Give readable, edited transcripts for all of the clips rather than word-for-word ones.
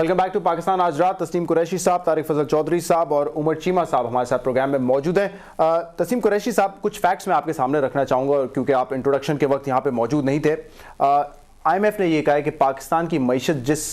Welcome back to Pakistan آج رات. تسنیم قریشی صاحب, طارق فضل چودھری صاحب اور عمر چیمہ صاحب ہمارے ساتھ پروگرام میں موجود ہیں. تسنیم قریشی صاحب, کچھ فیکٹس میں آپ کے سامنے رکھنا چاہوں گا کیونکہ آپ انٹروڈکشن کے وقت یہاں پہ موجود نہیں تھے. آئی ایم ایف نے یہ کہا ہے کہ پاکستان کی معیشت جس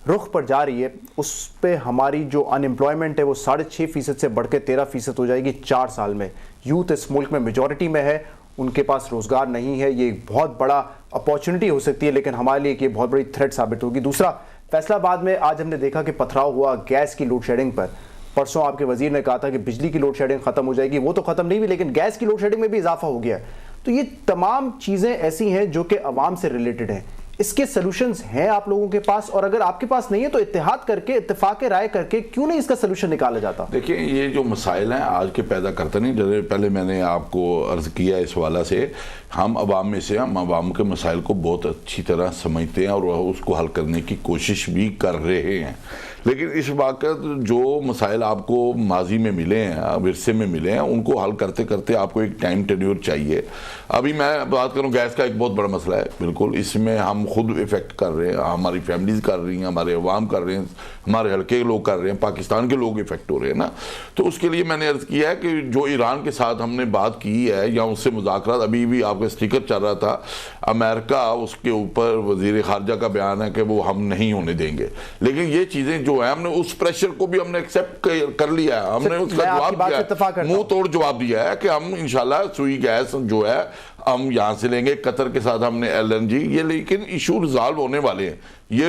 رخ پر جا رہی ہے اس پہ ہماری جو ان امپلائمنٹ ہے وہ 6.5% سے بڑھ کے 13% ہو جائے گی 4 سال میں. یوتھ اس ملک میں میجورٹی میں ہے, ان کے پاس روزگار نہیں ہے. یہ ایک بہت بڑا اپارچونٹی ہو سکتی ہے لیکن ہمارے لیے یہ بہت بڑی تھریٹ ثابت ہوگی. دوسرا, فیصلہ آباد میں آج ہم نے دیکھا کہ پتھراؤ ہوا گیس کی لوڈ شیڈنگ پر. پرسوں آپ کے وزیر نے کہا تھا کہ بجلی کی لوڈ شیڈنگ ختم ہو جائے گی, وہ تو ختم نہیں ہوئی لیکن گیس کی لوڈ شیڈنگ میں بھی اضافہ ہو گیا ہے. تو یہ تمام چیزیں ایسی ہیں جو کہ عوام سے ریلیٹڈ ہیں. اس کے سلوشنز ہیں آپ لوگوں کے پاس, اور اگر آپ کے پاس نہیں ہے تو اتحاد کر کے, اتفاق رائے کر کے کیوں نہیں اس کا سلوشن نکالا جاتا؟ دیکھیں, یہ جو مسائل ہیں آج کے پیدا کرتے نہیں. جیسے پہلے میں نے آپ کو عرض کیا اس حوالہ سے, ہم عوام میں سے ہم عوام کے مسائل کو بہت اچھی طرح سمجھتے ہیں اور اس کو حل کرنے کی کوشش بھی کر رہے ہیں. لیکن اس وقت جو مسائل آپ کو ماضی میں ملے ہیں, ورثے میں ملے ہیں, ان کو حل کرتے کرتے آپ کو ایک ٹائم ٹینیور چاہیے. ابھی میں بات کروں, گیس کا ایک بہت بڑا مسئلہ ہے. بالکل اس میں ہم خود افیکٹ کر رہے ہیں, ہماری فیملیز کر رہی ہیں, ہمارے عوام کر رہے ہیں, ہمارے حلقے کے لوگ کر رہے ہیں, پاکستان کے لوگ افیکٹ ہو رہے ہیں نا. تو اس کے لیے میں نے عرض کیا ہے کہ جو ایران کے ساتھ ہم نے بات کی ہے یا اس سے مذاکرات, ابھی بھی آپ کا اسٹیکر چل رہا تھا, امریکہ اس کے اوپر وزیر خارجہ کا بیان ہے کہ وہ ہم نہیں ہونے دیں گے. لیکن یہ چیزیں جو ہیں, ہم نے اس پریشر کو بھی ہم نے ایکسیپٹ کر لیا ہے. ہم نے اس کا جواب دیا ہے, منہ توڑ جواب دیا ہے کہ ہم انشاءاللہ سوئی گیس جو ہے ہم یہاں سے لیں گے. قطر کے ساتھ ہم نے LNG, یہ لیکن ایشو ریزالو ہونے والے ہیں, یہ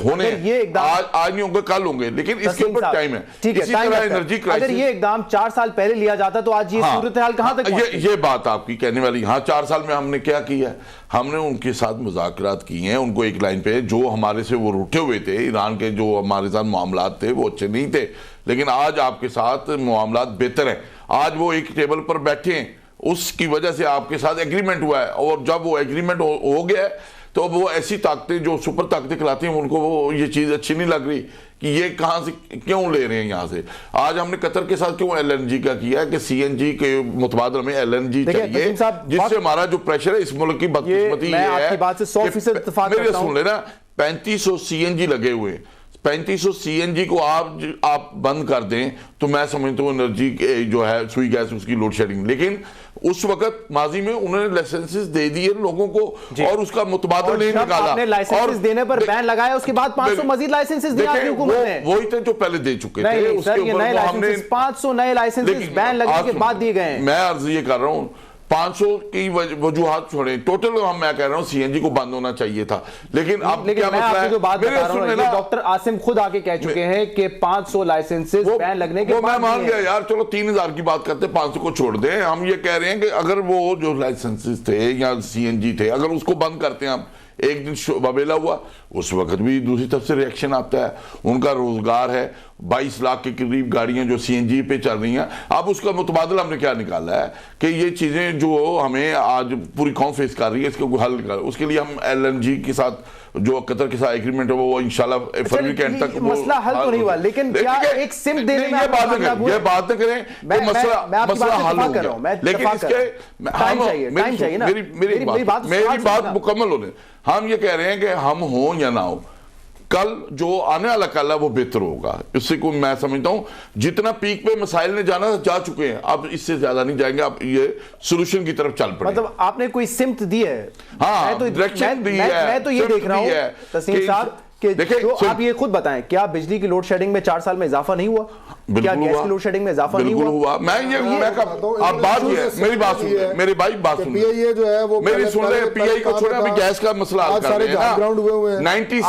ہونے آج نہیں ہوں گے کل ہوں گے, لیکن اس کے اوپر ٹائم ہے. اسی طرح انرجی کرائسس, اگر یہ اقدام 4 سال پہلے لیا جاتا تو آج یہ صورتحال کہاں تک پہنچتی؟ یہ بات آپ کی کہنے والی. ہاں, 4 سال میں ہم نے کیا کیا ہے, ہم نے ان کے ساتھ مذاکرات کی ہیں. ان کو ایک لائن پہ, جو ہمارے سے وہ روٹے ہوئے تھے, ایران کے جو ہمارے ساتھ معاملات تھے وہ اچھے نہیں تھے, لیکن آج آپ کے ساتھ معاملات بہتر ہیں. آج وہ ایک ٹیبل پر بیٹھے ہیں, اس کی وجہ سے آپ کے ساتھ ایگریمنٹ ہوا ہے. اور جب وہ ایگریمنٹ ہو گیا ہے تو وہ ایسی طاقتیں جو سپر طاقتیں کہلاتی ہیں, ان کو وہ یہ چیز اچھی نہیں لگ رہی کہ یہ کہاں سے کیوں لے رہے ہیں یہاں سے. آج ہم نے قطر کے ساتھ کیوں LNG کا کیا ہے کہ CNG کے متبادل میں LNG چاہیے, جس سے ہمارا جو پریشر ہے اس ملک کی بدقسمتی یہ ہے کہ میرے سن لینا 3500 CNG لگے ہوئے, 3500 CNG کو آپ بند کر دیں تو میں سمجھتا ہوں انرجی جو ہے سوئی گیس اس کی لوڈ شیڈنگ. لیکن اس وقت ماضی میں انہوں نے لائسنسز دے دیے لوگوں کو اور اس کا متبادل نہیں نکالا. آپ نے لائسنسز دینے پر بین لگایا, اس کے بعد 500 مزید لائسنسز دیا آپ کی حکومت نے. وہی تھے جو پہلے دے چکے تھے. نہیں سر, یہ نئے لائسنسز 500 نئے لائسنسز بین لگنے کے بعد دیے گئے ہیں. میں عرض یہ کر رہا ہوں, 500 کی وجوہات چھوڑیں, ٹوٹل میں کہہ رہا ہوں CNG کو بند ہونا چاہیے تھا. لیکن اب کیا مسئلہ ہے, جو بات بتا رہا ہوں, ڈاکٹر عاصم خود آ کے کہہ چکے ہیں کہ 500 لائسنسز بین لگنے کے بعد. میں مان گیا یار, چلو 3000 کی بات کرتے, 500 کو چھوڑ دیں. ہم یہ کہہ رہے ہیں کہ اگر وہ جو لائسنسز تھے یا CNG تھے, اگر اس کو بند کرتے ہیں ہم, ایک دن وبیلا ہوا, اس وقت بھی دوسری طرف سے ریاکشن آتا ہے. ان کا روزگار ہے, 22 لاکھ کے قریب گاڑیاں جو CNG پہ چل رہی ہیں. اب اس کا متبادل ہم نے کیا نکالا ہے کہ یہ چیزیں جو ہمیں آج پوری قوم فیس کر رہی ہے, اس کو حل نکالا. اس کے لیے ہم LNG کے ساتھ جو قطر کے ساتھ ایگریمنٹ ہے وہ انشاءاللہ فروری کے اینڈ تک مسئلہ حل تو نہیں ہوا, لیکن کیا ایک سمت دینے میں یہ بات نہ کریں کہ مسئلہ حل ہو گیا. لیکن اس کے میری بات مکمل ہونے, ہم یہ کہہ رہے ہیں کہ ہم ہوں یا نہ ہوں, کل جو آنے والا کل ہے وہ بہتر ہوگا. اس سے کوئی, میں سمجھتا ہوں جتنا پیک پہ مسائل نے جا چکے ہیں, اب اس سے زیادہ نہیں جائیں گے. اب یہ سولوشن کی طرف چل پڑے. مطلب آپ نے کوئی سمت دی ہے؟ ہاں, ڈائریکشن دی ہے. میں تو یہ دیکھ رہا ہوں تسنیم صاحب کہ جو آپ یہ خود بتائیں, کیا بجلی کی لوڈ شیڈنگ میں 4 سال میں اضافہ نہیں ہوا؟ کیا گیس کی لوڈ شیڈنگ میں اضافہ نہیں ہوا؟ آپ بات یہ ہے, میری بات سن لیں, میری بھائی بات سن لیں, میری سن لیں. PI کو چھوڑیں, ابھی گیس کا مسئلہ حل کر رہے ہیں نا. 96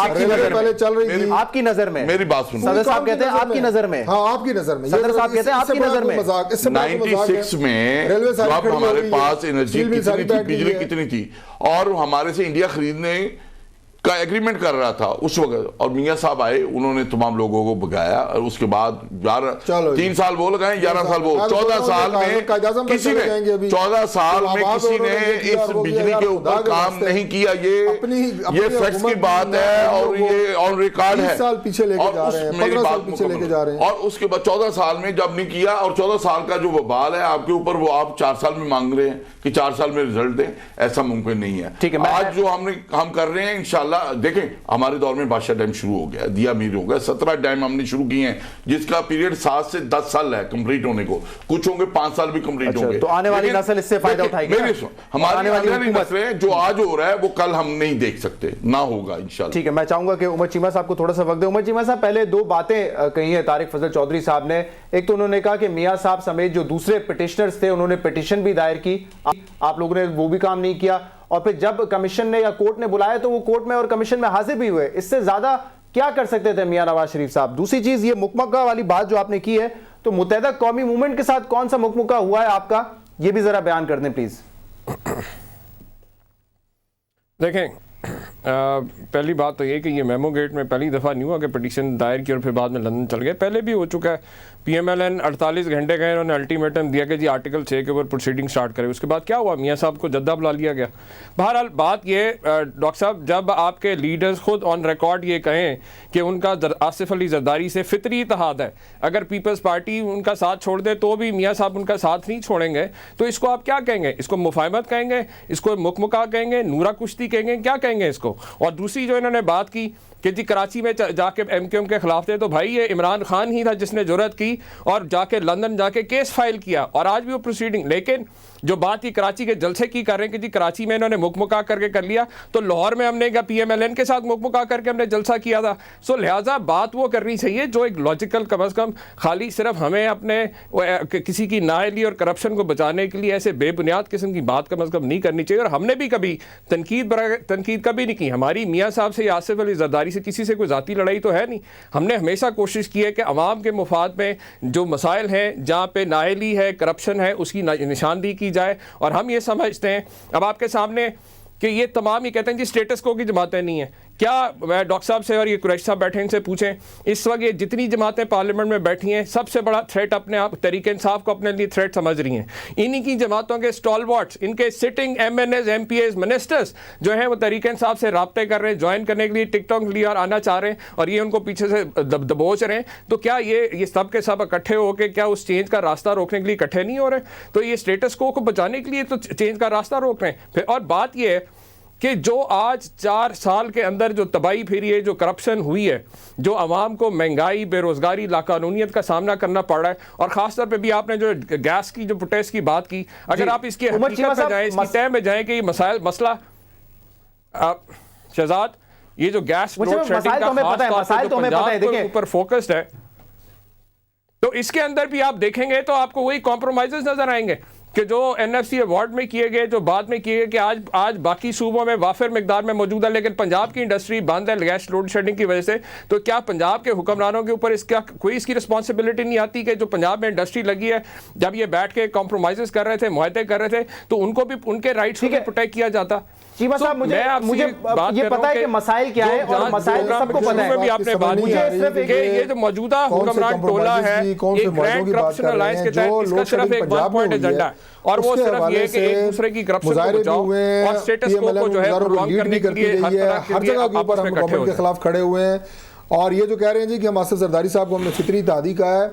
آپ کی نظر میں, میری بات سن لیں, صدر صاحب کہتے ہیں آپ کی نظر میں, ہاں آپ کی نظر میں, صدر صاحب کہتے ہیں آپ کی نظر میں 96 میں جب ہمارے پاس انرجی کتنی تھی, بجلی کتنی تھی, اور ہمارے سے انڈیا خریدنے کا ایگریمنٹ کر رہا تھا اس وقت, اور میاں صاحب آئے, انہوں نے تمام لوگوں کو بگایا, اور اس کے بعد 3 سال وہ لگائیں, 11 سال وہ, 14 سال میں کسی نے 14 سال میں کسی نے اس بجلی کے اوپر کام نہیں کیا. یہ فیکٹس کی بات ہے اور یہ آن ریکارڈ ہے. 20 سال پیچھے لے کے جا رہے ہیں, 15 سال پیچھے لے کے جا رہے ہیں. اور اس کے بعد 14 سال میں جب نہیں کیا, اور 14 سال کا جو وبال ہے آپ کے اوپر, وہ آپ 4 سال میں مانگ رہے ہیں کہ 4 سال میں رزلٹ دیں, ایسا ممکن نہیں ہے. آج جو ہم کر رہے ہیں انشاءاللہ دیکھیں ہمارے دور میں بادشاہ ڈیم شروع ہو گیا, دیا میر ہو گیا, 17 ڈیم ہم نے شروع کیے ہیں جس کا پیریڈ 7 سے 10 سال ہے کمپلیٹ ہونے کو, کچھ ہوں گے 5 سال بھی کمپلیٹ ہوں گے. تو آنے والی نسل اس سے فائدہ اٹھائے گی, ہماری آنے والی نسلیں جو آج ہو رہا ہے وہ کل ہم نہیں دیکھ سکتے, نہ ہوگا انشاءاللہ. ٹھیک ہے, میں چاہوں گا کہ عمر چیمہ صاحب کو تھوڑا سا وقت دیں. عمر چیمہ صاحب پہلے 2 باتیں کہی ہیں طارق فضل چودھری صاحب نے. ایک تو انہوں نے کہا کہ میاں صاحب سمیت جو دوسرے پٹیشنرز تھے انہوں نے پٹیشن بھی دائر کی, آپ لوگوں نے وہ بھی کام نہیں کیا, اور پھر جب کمیشن نے یا کورٹ نے بلایا تو وہ کورٹ میں اور کمیشن میں حاضر بھی ہوئے. اس سے زیادہ کیا کر سکتے تھے میاں نواز شریف صاحب؟ دوسری چیز یہ مکمکہ والی بات جو آپ نے کی ہے, تو متحدہ قومی موومنٹ کے ساتھ کون سا مکمکہ ہوا ہے آپ کا, یہ بھی ذرا بیان کر دیں پلیز. دیکھیں پہلی بات تو یہ کہ یہ میمو گیٹ میں پہلی دفعہ نہیں ہوا کہ پٹیشن دائر کی اور پھر بعد میں لندن چل گئے, پہلے بھی ہو چکا ہے. پی ایم ایل این 48 گھنٹے گئے, انہوں نے الٹیمیٹم دیا کہ جی آرٹیکل 6 کے اوپر پروسیڈنگ سٹارٹ کرے. اس کے بعد کیا ہوا, میاں صاحب کو جدہ بلا لیا گیا. بہرحال بات یہ ڈاکٹر صاحب, جب آپ کے لیڈرز خود آن ریکارڈ یہ کہیں کہ ان کا آصف علی زرداری سے فطری اتحاد ہے, اگر پیپلز پارٹی ان کا ساتھ چھوڑ دے تو بھی میاں صاحب ان کا ساتھ نہیں چھوڑیں گے, تو اس کو آپ کیا کہیں گے؟ اس کو مفاہمت کہیں گے, اس کو مکمکہ کہیں گے, نورہ کشتی کہیں گے, کیا کہیں گے اس کو؟ اور دوسری جو انہوں نے بات کی کہ جی کراچی میں جا کے ایم کیو ایم کے خلاف تھے, تو بھائی یہ عمران خان ہی تھا جس نے جرأت کی اور جا کے لندن جا کے کیس فائل کیا, اور آج بھی وہ پروسیڈنگ. لیکن جو بات یہ کراچی کے جلسے کی کر رہے ہیں کہ جی کراچی میں انہوں نے مکمکہ کر کے کر لیا, تو لاہور میں ہم نے پی ایم ایل این کے ساتھ مکمکہ کر کے ہم نے جلسہ کیا تھا. سو لہٰذا بات وہ کرنی چاہیے جو ایک لاجیکل, کم از کم خالی صرف ہمیں اپنے کسی کی نااہلی اور کرپشن کو بچانے کے لیے ایسے بے بنیاد قسم کی بات کم از کم نہیں کرنی چاہیے. اور ہم نے بھی کبھی تنقید کبھی نہیں کی. ہماری میاں صاحب سے یا آصف علی زرداری سے کسی سے کوئی ذاتی لڑائی تو ہے نہیں. ہم نے ہمیشہ کوشش کی ہے کہ عوام کے مفاد میں جو مسائل ہیں, جہاں پہ نااہلی ہے, کرپشن ہے, اس کی نشاندہی کی جائے. اور ہم یہ سمجھتے ہیں اب آپ کے سامنے کہ یہ تمام یہ کہتے ہیں جی سٹیٹس کو کی جماعتیں نہیں ہیں. کیا ڈاکٹر صاحب سے اور یہ قریشی صاحب بیٹھے ان سے پوچھیں, اس وقت یہ جتنی جماعتیں پارلیمنٹ میں بیٹھی ہیں سب سے بڑا تھریٹ اپنے آپ تحریک انصاف کو اپنے لیے تھریٹ سمجھ رہی ہیں. انہی کی جماعتوں کے اسٹالوارٹس, ان کے sitting M N As, M P As, ministers جو ہیں وہ تحریک انصاف سے رابطے کر رہے ہیں, جوائن کرنے کے لیے ٹک ٹاک لیے اور آنا چاہ رہے ہیں, اور یہ ان کو پیچھے سے دبوچ رہے ہیں. تو کیا یہ سب کے سب اکٹھے ہو کے کیا اس چینج کا راستہ روکنے کے لیے اکٹھے نہیں ہو رہے؟ تو یہ اسٹیٹس کو بچانے کے لیے تو چینج کا راستہ روک رہے ہیں. اور بات یہ ہے کہ جو آج 4 سال کے اندر جو تباہی پھیری ہے, جو کرپشن ہوئی ہے, جو عوام کو مہنگائی, بے روزگاری, لاقانونیت کا سامنا کرنا پڑ رہا ہے, اور خاص طور پہ بھی آپ نے جو گیس کی جو پروٹیسٹ کی بات کی, اگر آپ اس کی حقیقت میں جائیں, اس کی تہ میں جائیں کہ یہ مسئلہ شہزاد, یہ جو گیس لوڈ شیڈنگ کا خاص طور پہ جو پنجاب کے اوپر فوکسڈ ہے, تو اس کے اندر بھی آپ دیکھیں گے تو آپ کو وہی کمپرومائزز نظر آئیں گے کہ جو این ایف سی ایوارڈ میں کیے گئے, جو بعد میں کیے گئے, کہ آج باقی صوبوں میں وافر مقدار میں موجود ہے, لیکن پنجاب کی انڈسٹری بند ہے گیس لوڈ شیڈنگ کی وجہ سے. تو کیا پنجاب کے حکمرانوں کے اوپر کوئی اس کی رسپانسبلٹی نہیں آتی کہ جو پنجاب میں انڈسٹری لگی ہے, جب یہ بیٹھ کے کمپرومائزز کر رہے تھے, معاہدے کر رہے تھے, تو ان کو بھی ان کے رائٹس کو پروٹیکٹ کیا جاتا. چیمہ صاحب مجھے یہ پتا ہے کہ مسائل کیا ہے, اور مسائل سب کو پتا ہے. بھی آپ نے بات کی کہ یہ جو موجودہ حکمران ٹولہ ہے, ایک گرینڈ کرپشن الائنس کے تحت, اس کا صرف ایک 1 پوائنٹ ایجنڈا ہے, اور وہ صرف یہ ہے کہ ایک دوسرے کی کرپشن کو بچاؤ اور سٹیٹس کو جو ہے پرولونگ کرنے کے لیے ہر طرح کے لیے آپس میں اکٹھے ہو کے خلاف کھڑے ہوئے ہیں. اور یہ جو کہہ رہے ہیں جی کہ ہم آصف زرداری صاحب کو ہم نے فطری اتحادی کہا ہے,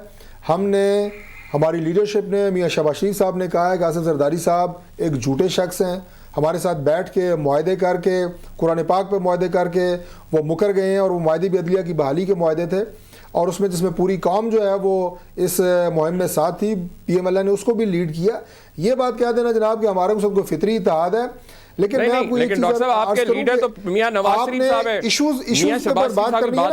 ہم نے, ہماری لیڈرشپ نے, میاں شہباز شریف صاحب نے کہا ہے کہ آصف زرداری صاحب ایک جھوٹے شخص ہیں, ہمارے ساتھ بیٹھ کے معاہدے کر کے, قرآن پاک پہ معاہدے کر کے وہ مکر گئے ہیں, اور وہ معاہدے بھی عدلیہ کی بحالی کے معاہدے تھے, اور اس میں جس میں پوری قوم جو ہے وہ اس مہم میں ساتھ تھی, پی ایم ایل اے نے اس کو بھی لیڈ کیا. یہ بات کہہ دینا جناب کہ ہمارے سب کو فطری اتحاد ہے, لیکن میں آپ کو ایک چیز آپ کے لیڈر تو میاں نواز شریف صاحب ہیں, ایشوز پر بات کرنی ہے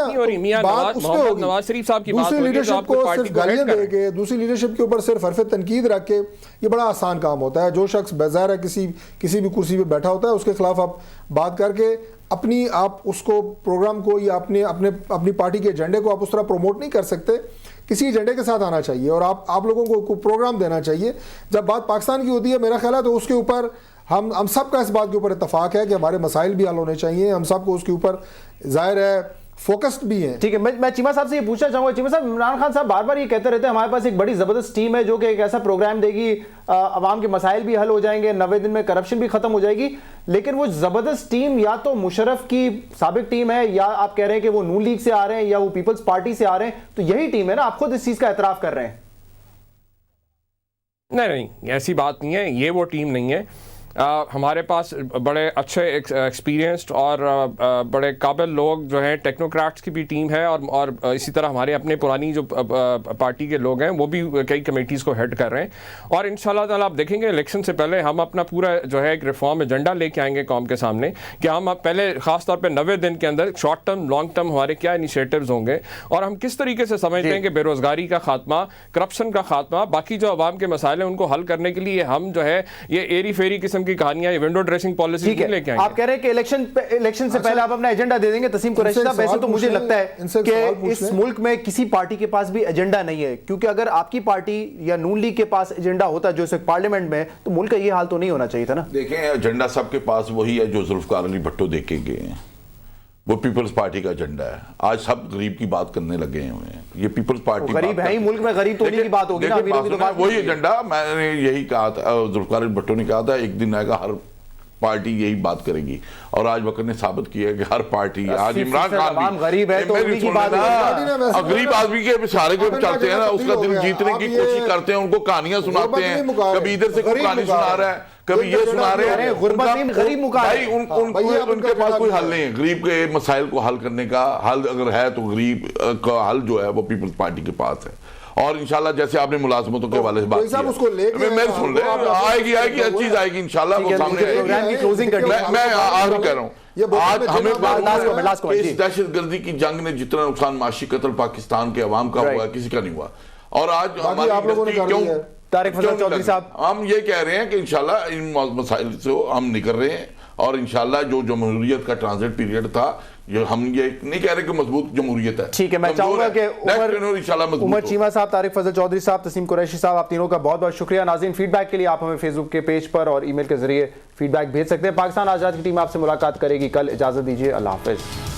نا, بات اس پہ ہوگی. نواز شریف صاحب کی بات دوسری لیڈرشپ کو صرف گالیاں دے کے, دوسری لیڈرشپ کے اوپر صرف حرف تنقید رکھ کے, یہ بڑا آسان کام ہوتا ہے. جو شخص بظاہر ہے کسی بھی کرسی پہ بیٹھا ہوتا ہے, اس کے خلاف آپ بات کر کے اپنی, آپ اس کو پروگرام کو یا اپنی پارٹی کے ایجنڈے کو آپ اس طرح پروموٹ نہیں کر سکتے. کسی ایجنڈے کے ساتھ آنا چاہیے اور آپ لوگوں کو پروگرام دینا چاہیے. جب بات پاکستان کی ہوتی ہے میرا خیال ہے تو اس کے اوپر ہم سب کا اس بات کے اوپر اتفاق ہے کہ ہمارے مسائل بھی حل ہونے چاہیے. ہم سب کو اس کے اوپر ظاہر ہے فوکسڈ بھی ہیں. ٹھیک ہے, میں چیمہ صاحب سے یہ پوچھنا چاہوں گا. چیمہ صاحب, عمران خان صاحب بار بار یہ کہتے رہتے ہیں ہمارے پاس ایک بڑی زبردست ٹیم ہے جو کہ ایک ایسا پروگرام دے گی, عوام کے مسائل بھی حل ہو جائیں گے, 90 دن میں کرپشن بھی ختم ہو جائے گی. لیکن وہ زبردست ٹیم یا تو مشرف کی سابق ٹیم ہے, یا آپ کہہ رہے ہیں کہ وہ نون لیگ سے آ رہے ہیں, یا وہ پیپلز پارٹی سے آ رہے ہیں. تو یہی ٹیم ہے نا, آپ خود اس چیز کا اعتراف کر رہے ہیں. نہیں, ایسی بات نہیں ہے, یہ وہ ٹیم نہیں ہے. ہمارے پاس بڑے اچھے ایکسپیرینسڈ اور بڑے قابل لوگ جو ہیں ٹیکنوکریٹس کی بھی ٹیم ہے اور اسی طرح ہمارے اپنے پرانی جو پارٹی کے لوگ ہیں وہ بھی کئی کمیٹیز کو ہیڈ کر رہے ہیں. اور انشاءاللہ تعالیٰ آپ دیکھیں گے الیکشن سے پہلے ہم اپنا پورا جو ہے ایک ریفارم ایجنڈا لے کے آئیں گے قوم کے سامنے کہ ہم اب پہلے خاص طور پہ 90 دن کے اندر شارٹ ٹرم لانگ ٹرم ہمارے کیا انیشیٹوز ہوں گے اور ہم کس طریقے سے سمجھتے ہیں کہ بے روزگاری کا خاتمہ, کرپشن کا خاتمہ, باقی جو عوام کے مسائل ہیں ان کو حل کرنے کے لیے ہم جو ہے یہ ایری فیری قسم کی کہانیاں, ونڈو ڈریسنگ پالیسی لے کے آئیں گے. آپ کہہ رہے ہیں کہ الیکشن سے پہلے آپ اپنا ایجنڈا دے دیں گے. تسیم قریشی صاحب, ویسے تو مجھے لگتا ہے کہ اس ملک میں کسی پارٹی کے پاس بھی ایجنڈا نہیں ہے, کیونکہ اگر آپ کی پارٹی یا نون لیگ کے پاس ایجنڈا ہوتا جو اس وقت پارلیمنٹ میں, تو ملک کا یہ حال تو نہیں ہونا چاہیے تھا نا. دیکھیں ایجنڈا سب کے پاس وہی ہے جو ذوالفقار علی بھٹو دے کے گئے ہیں, وہ پیپلز پارٹی کا ایجنڈا ہے. آج سب غریب کی بات کرنے لگے ہوئے ہیں, یہ پیپلز پارٹی غریب ہے ہی ملک میں, غریب تو نہیں کی بات ہوگی نا. وہی ایجنڈا میں نے یہی کہا تھا, ذوالفقار علی بھٹو نے کہا تھا ایک دن آئے گا ہر پارٹی یہی بات کرے گی, اور آج وقت نے ثابت کیا ہے کہ ہر پارٹی, آج عمران خان غریب ہے تو انہی کی بات غریب آدمی کے سارے کو چلتے ہیں نا, اس کا دل جیتنے کی کوشش کرتے ہیں, ان کو کہانیاں سناتے ہیں, کبھی ادھر سے کوئی کہانی سنا رہا ہے, کبھی یہ سنا رہے ہیں. ان کے پاس کوئی حل نہیں ہے غریب کے مسائل کو حل کرنے کا. حل اگر ہے تو غریب کا حل جو ہے وہ پیپلز پارٹی کے پاس ہے. اور انشاءاللہ جیسے آپ نے ملازمتوں کے حوالے سے بات کی, میں سن لیں, آئے گی ہر چیز آئے گی انشاءاللہ, وہ سامنے آئے گی. میں آخر کہہ رہا ہوں, آج ہمیں اس دہشت گردی کی جنگ نے جتنا نقصان معاشی قتل پاکستان کے عوام کا ہوا ہے کسی کا نہیں ہوا. اور آج ہماری انڈسٹری کیوں طارق فضل چودھری صاحب, ہم یہ کہہ رہے ہیں کہ انشاءاللہ ان مسائل سے ہم نکل رہے ہیں, اور انشاءاللہ جو جمہوریت کا ٹرانزٹ پیریڈ تھا, ہم یہ نہیں کہہ رہے کہ مضبوط جمہوریت ہے. ٹھیک ہے, میں چاہوں گا کہ عمر چیمہ صاحب, طارق فضل چودھری صاحب, تسیم قریشی صاحب, آپ تینوں کا بہت بہت شکریہ. ناظرین, فیڈ بیک کے لیے آپ ہمیں فیس بک کے پیج پر اور ای میل کے ذریعے فیڈ بیک بھیج سکتے ہیں. پاکستان آج رات کی ٹیم آپ سے ملاقات کرے گی کل. اجازت دیجیے, اللہ حافظ.